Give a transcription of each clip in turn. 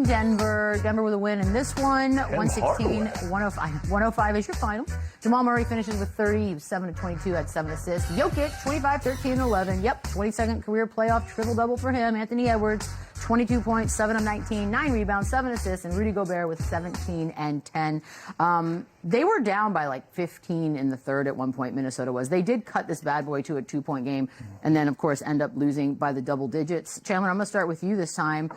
Denver. Denver with a win in this one. 116, 105. 105 is your final. Jamal Murray finishes with 30. He was 7 of 22, had 7 assists. Jokic, 25, 13, and 11. Yep, 22nd career playoff triple-double for him. Anthony Edwards, 22 points, 7 of 19, 9 rebounds, 7 assists, and Rudy Gobert with 17 and 10. They were down by like 15 in the third at one point, Minnesota was. They did cut this bad boy to a 2-point game and then, of course, end up losing by the double digits. Chandler, I'm going to start with you this time.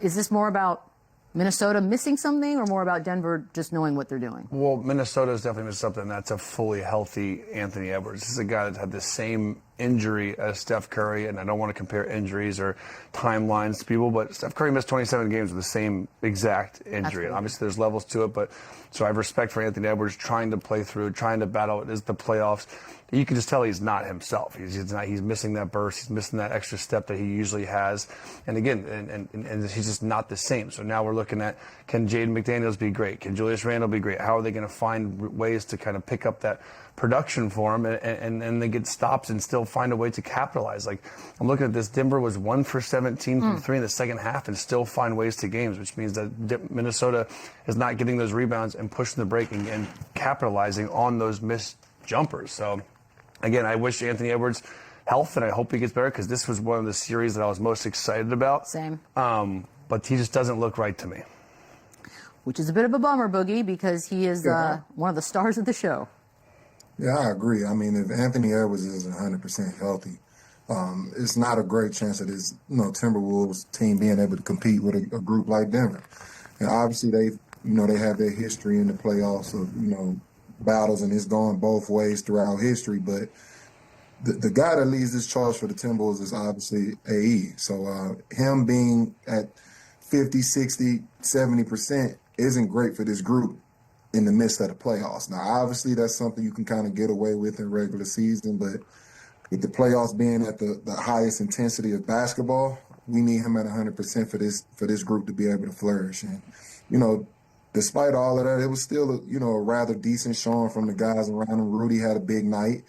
Is this more about Minnesota missing something or more about Denver just knowing what they're doing? Well, Minnesota's definitely missed something. That's a fully healthy Anthony Edwards. This is a guy that had the same injury as Steph Curry, and I don't want to compare injuries or timelines to people, but Steph Curry missed 27 games with the same exact injury. And obviously there's levels to it, but so I have respect for Anthony Edwards trying to play through, trying to battle it as the playoffs. You can just tell he's not himself. He's missing that burst. He's missing that extra step that he usually has. And again, and he's just not the same. So now we're looking at, can Jaden McDaniels be great? Can Julius Randle be great? How are they going to find ways to kind of pick up that production for him and they get stops and still find a way to capitalize? Like, I'm looking at this. Denver was 1 for 17 from 3 in the second half and still find ways to games, which means that Minnesota is not getting those rebounds and pushing the break and capitalizing on those missed jumpers. So again, I wish Anthony Edwards health, and I hope he gets better because this was one of the series that I was most excited about. Same. But he just doesn't look right to me. Which is a bit of a bummer, Boogie, because he is one of the stars of the show. Yeah, I agree. I mean, if Anthony Edwards is 100% healthy, it's not a great chance of this, Timberwolves team being able to compete with a group like Denver. And obviously they have their history in the playoffs of, battles, and it's gone both ways throughout history. But the guy that leads this charge for the Timberwolves is obviously AE. So him being at 50, 60, 70% isn't great for this group in the midst of the playoffs. Now, obviously, that's something you can kind of get away with in regular season, but with the playoffs being at the highest intensity of basketball, we need him at 100% for this group to be able to flourish. And, despite all of that, it was still a rather decent showing from the guys around him. Rudy had a big night.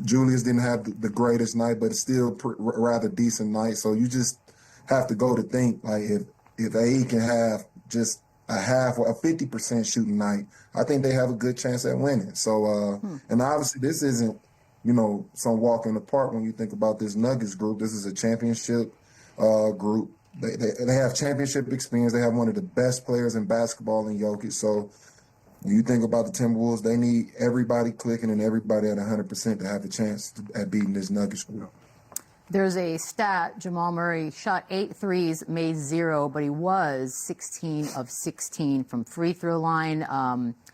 Julius didn't have the greatest night, but it's still a rather decent night. So you just have to go to think, like, if AE can have just a 50% shooting night, I think they have a good chance at winning. So, and obviously this isn't, some walk in the park when you think about this Nuggets group. This is a championship group. They have championship experience. They have one of the best players in basketball in Jokic. So when you think about the Timberwolves, they need everybody clicking and everybody at 100% to have a chance at beating this Nuggets group. There's a stat. Jamal Murray shot 8 threes, made 0, but he was 16 of 16 from free throw line.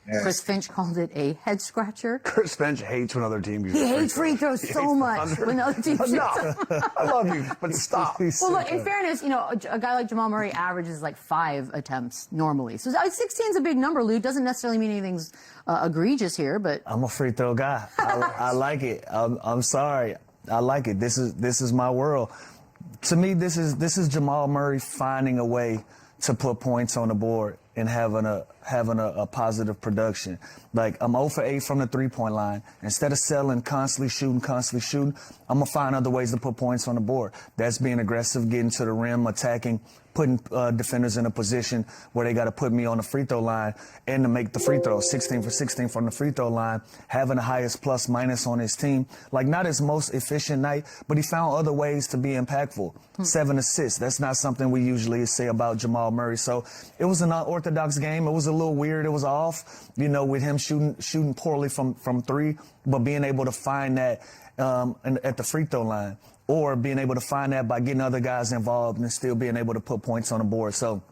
Yes. Chris Finch called it a head scratcher. Chris Finch hates when other teams He hates free throws so much when the other team shoots. I love you, but stop. Well, look, in fairness, a guy like Jamal Murray averages like 5 attempts normally. So 16 is a big number, Lou. Doesn't necessarily mean anything's egregious here, but I'm a free throw guy. I like it. I'm sorry. I like it. This is my world. To me, this is Jamal Murray finding a way to put points on the board and having a positive production. Like, I'm 0 for 8 from the three-point line. Instead of settling, constantly shooting, I'm going to find other ways to put points on the board. That's being aggressive, getting to the rim, attacking, putting defenders in a position where they got to put me on the free throw line and to make the free throws. 16 for 16 from the free throw line, having the highest plus minus on his team. Like, not his most efficient night, but he found other ways to be impactful. 7 assists. That's not something we usually say about Jamal Murray. So it was an unorthodox game. It was a little weird. It was off, with him shooting poorly from 3, but being able to find that at the free throw line, or being able to find that by getting other guys involved and still being able to put points on the board. So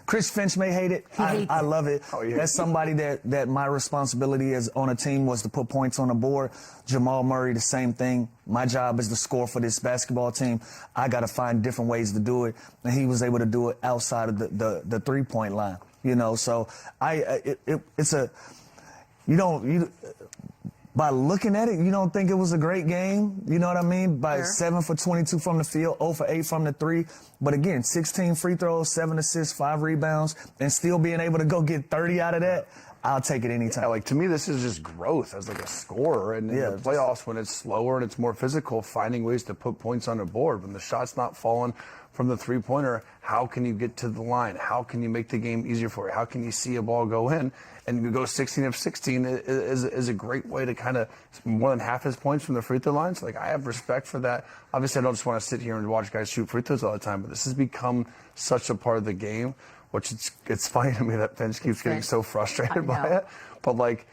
Chris Finch may hate it. I love it. Oh, yeah. That's somebody that my responsibility as on a team was to put points on the board. Jamal Murray, the same thing. My job is to score for this basketball team. I got to find different ways to do it, and he was able to do it outside of the three-point line. So by looking at it, you don't think it was a great game. You know what I mean? By Sure. 7 for 22 from the field, 0 for 8 from the 3. But again, 16 free throws, 7 assists, 5 rebounds, and still being able to go get 30 out of that. I'll take it anytime. Yeah, like to me, this is just growth as like a scorer. And in the playoffs, when it's slower and it's more physical, finding ways to put points on the board. When the shot's not falling from the three-pointer, how can you get to the line? How can you make the game easier for you? How can you see a ball go in? And you go 16 of 16 is a great way to kind of more than half his points from the free throw line. So, like, I have respect for that. Obviously, I don't just want to sit here and watch guys shoot free throws all the time, but this has become such a part of the game, which it's funny to me that Finch keeps getting so frustrated by it. But, like,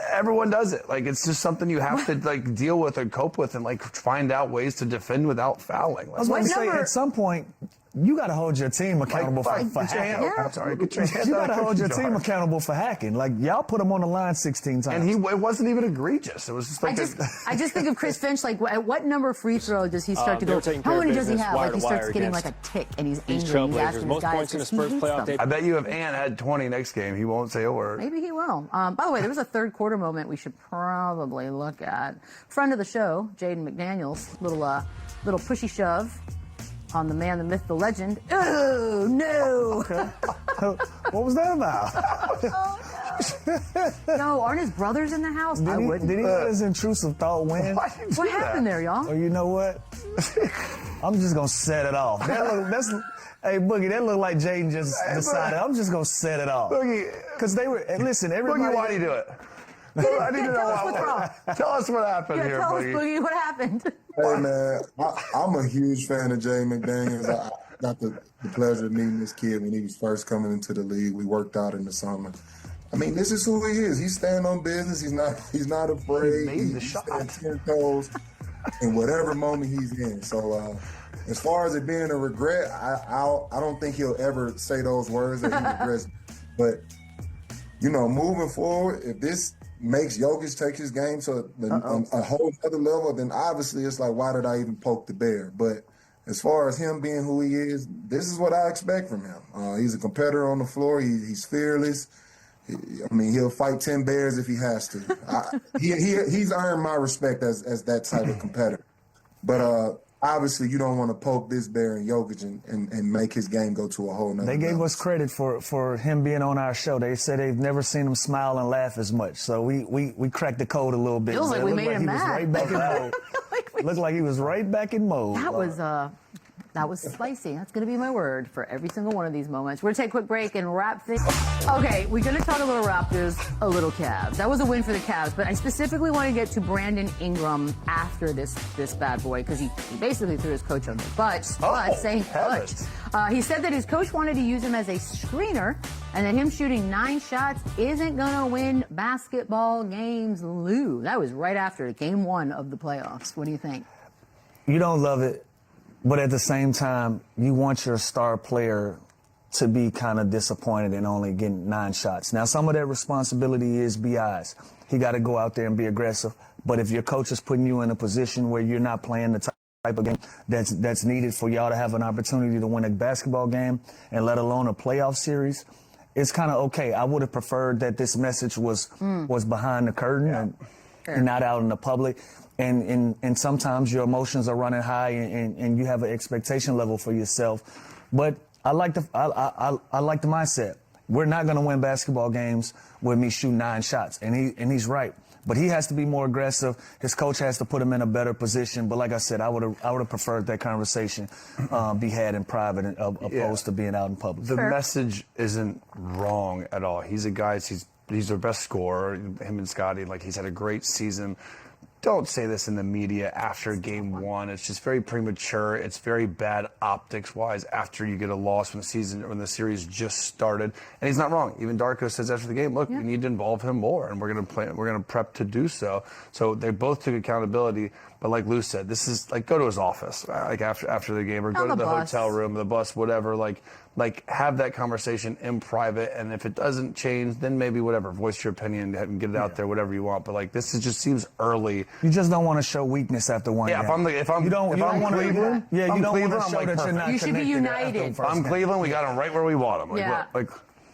everyone does it. Like, it's just something you have to, like, deal with or cope with and, like, find out ways to defend without fouling. Like, I was going to say, at some point, you got to hold your team accountable for hacking. I'm sorry, get your hands You got to hold your team accountable for hacking. Like, y'all put him on the line 16 times. And it wasn't even egregious. It was just like I just think of Chris Finch, like, at what number free throw does he start to go? How many does he have? Like, he starts getting like a tick and he's angry. He's asking his guys to Spurs playoff day. I bet you if Ant had 20 next game, he won't say a word. Maybe he will. By the way, there was a third quarter moment we should probably look at. Friend of the show, Jaden McDaniels, little pushy shove on the man, the myth, the legend. Oh, no. Okay. What was that about? No, aren't his brothers in the house? Did he let his intrusive thought win? What happened there, y'all? Oh, you know what? I'm just going to set it off. Hey, Boogie, that looked like Jaden just decided, I'm just going to set it off. Because they were, listen, everybody. Boogie, why do you do it? I need to know what's wrong. Tell us what happened here, tell Boogie. us, Boogie, what happened? Hey, man, I'm a huge fan of Jaden McDaniels. I got the pleasure of meeting this kid when he was first coming into the league. We worked out in the summer. I mean, this is who he is. He's staying on business. He's not afraid. He made the shot. He's 10 toes in whatever moment he's in. So, as far as it being a regret, I don't think he'll ever say those words that he regrets. But, you know, moving forward, if this makes Jokic take his game to a whole other level, then obviously it's like, why did I even poke the bear? But as far as him being who he is, this is what I expect from him. He's a competitor on the floor. He's fearless. I mean, he'll fight 10 bears if he has to. He's earned my respect as that type of competitor. But obviously, you don't want to poke this bear in Jokic and make his game go to a whole nother They gave level. us credit for him being on our show. They said they've never seen him smile and laugh as much. So we cracked the code a little bit. Feels like we made him mad. Right back in mode. Looked like he was right back in mode. That was spicy. That's going to be my word for every single one of these moments. We're going to take a quick break and wrap things. Okay, we're going to talk a little Raptors, a little Cavs. That was a win for the Cavs, but I specifically want to get to Brandon Ingram after this bad boy, because he basically threw his coach on the butt. He said that his coach wanted to use him as a screener, and that him shooting 9 shots isn't going to win basketball games, Lou. That was right after game 1 of the playoffs. What do you think? You don't love it. But at the same time, you want your star player to be kind of disappointed in only getting 9 shots. Now, some of that responsibility is BI's. He got to go out there and be aggressive. But if your coach is putting you in a position where you're not playing the type of game that's needed for y'all to have an opportunity to win a basketball game, and let alone a playoff series, it's kind of okay. I would have preferred that this message was behind the curtain and not out in the public. And sometimes your emotions are running high, and you have an expectation level for yourself. But I like the mindset. We're not going to win basketball games with me shooting 9 shots, and he's right. But he has to be more aggressive. His coach has to put him in a better position. But like I said, I would have preferred that conversation be had in private opposed to being out in public. The message isn't wrong at all. He's a guy. He's their best scorer. Him and Scotty, like, he's had a great season. Don't say this in the media after game 1. It's just very premature. It's very bad optics-wise after you get a loss when the series just started. And he's not wrong. Even Darko says after the game, look, we need to involve him more, and we're going to prep to do so. So they both took accountability. But like Lou said, this is like, go to his office, like after the game, or go to the hotel room, the bus, whatever. Like have that conversation in private. And if it doesn't change, then maybe whatever, voice your opinion and get it out there, whatever you want. But like, this just seems early. You just don't want to show weakness after one game. You don't want Cleveland. Yeah, you don't want to show like, that you're not. You should be united. If I'm Cleveland, we got them right where we want them.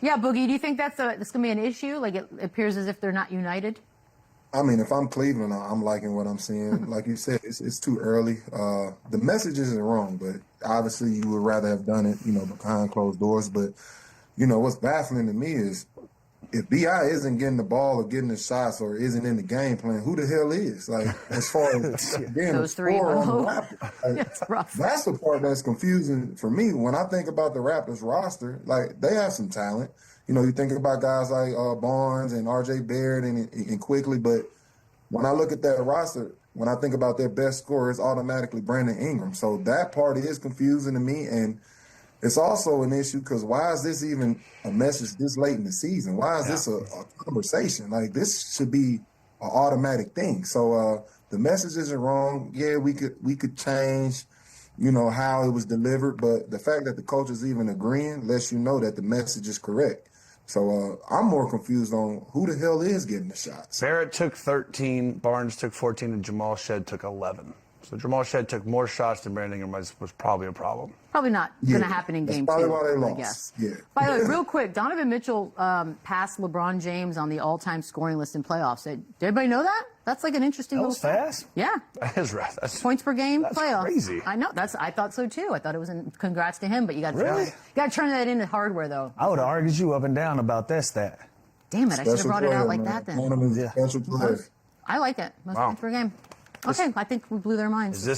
Yeah, Boogie, do you think that's going to be an issue? Like, it appears as if they're not united? I mean, if I'm Cleveland, I'm liking what I'm seeing. Like you said, it's too early. The message isn't wrong, but obviously you would rather have done it, behind closed doors. But, what's baffling to me is if BI isn't getting the ball or getting the shots or isn't in the game plan, who the hell is? Like, as far as being a scorer on the Raptors, like, it's rough. that's the part that's confusing for me. When I think about the Raptors roster, like, they have some talent. You know, you think about guys like Barnes and RJ Barrett and Quickly, but when I look at that roster, when I think about their best scorer, it's automatically Brandon Ingram. So that part is confusing to me, and it's also an issue because why is this even a message this late in the season? Why is this a conversation? Like, this should be an automatic thing. So the message isn't wrong. Yeah, we could change, you know, how it was delivered, but the fact that the coach is even agreeing lets you know that the message is correct. So I'm more confused on who the hell is getting the shots. Barrett took 13, Barnes took 14, and Jamal Shed took 11. So Jamal Shed took more shots than Brandon Ingram was probably a problem. Probably not going to happen in game 2, probably why they lost. I guess. Yeah. By the way, real quick, Donovan Mitchell passed LeBron James on the all-time scoring list in playoffs. Did everybody know that? That's like an interesting That little was fast. Yeah. That is right. That's Points per game that's playoffs. crazy. I know. I thought so too. I thought it was congrats to him, but you got to turn that into hardware though. I would have argued you up and down about that stat. Damn it! I should have Special brought it out player, like man. that then. One of them is a special player. I like it. Most Wow. points per game. Okay, I think we blew their minds. Is this